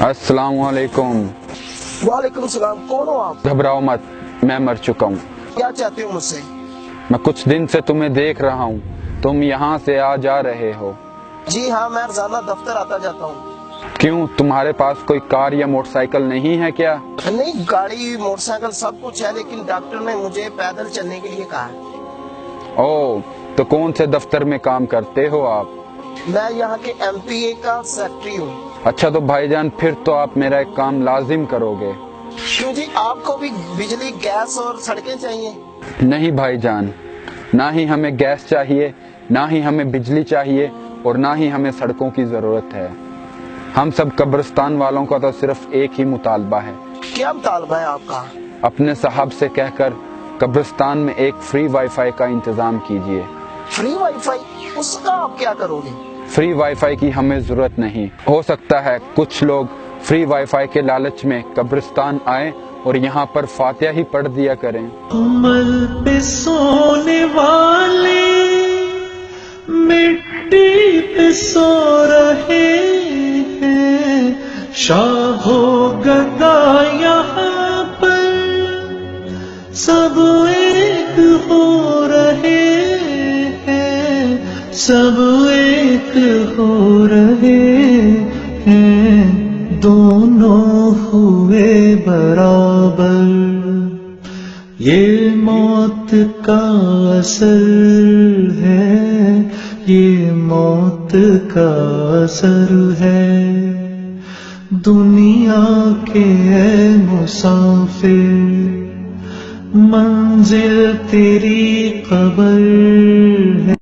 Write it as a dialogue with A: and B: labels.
A: अस्सलाम वालेकुम।
B: वालेकुम सलाम। कौन हो आप?
A: घबराओ मत, मैं मर चुका हूँ।
B: क्या चाहते हो मुझसे?
A: मैं कुछ दिन से तुम्हें देख रहा हूँ, तुम यहाँ से आ जा रहे हो।
B: जी हाँ, मैं रोजाना दफ्तर आता जाता हूँ।
A: क्यों, तुम्हारे पास कोई कार या मोटरसाइकिल नहीं है क्या?
B: नहीं, गाड़ी मोटरसाइकिल सब कुछ है, लेकिन डॉक्टर ने मुझे पैदल चलने के लिए कहा है।
A: ओह, तो कौन से दफ्तर में काम करते हो आप?
B: मैं यहाँ के MPA का सेक्रेटरी हूँ।
A: अच्छा तो भाईजान, फिर तो आप मेरा एक काम लाजिम करोगे।
B: क्यों जी, आपको भी बिजली, गैस और सड़कें चाहिए?
A: नहीं भाईजान, ना ही हमें गैस चाहिए, ना ही हमें बिजली चाहिए, और ना ही हमें सड़कों की जरूरत है। हम सब कब्रिस्तान वालों का तो सिर्फ एक ही मुतालबा है।
B: क्या मुतालबा है आपका?
A: अपने साहब से कहकर कब्रिस्तान में एक फ्री वाईफाई का इंतजाम कीजिए।
B: Free wifi? उसका आप क्या करोगे?
A: फ्री वाईफाई की हमें जरूरत नहीं। हो सकता है कुछ लोग फ्री वाईफाई के लालच में कब्रिस्तान आए और यहाँ पर फातिहा ही पढ़ दिया करें।
C: कमल पे सोने वाले मिट्टी पे सो रहे हैं, शाहो गदा यहाँ पर सब एक हो रहे हैं, सब एक हो रहे हैं, दोनों हुए बराबर। ये मौत का असर है, ये मौत का असर है। दुनिया के है मुसाफिर, मंजिल तेरी कब्र है।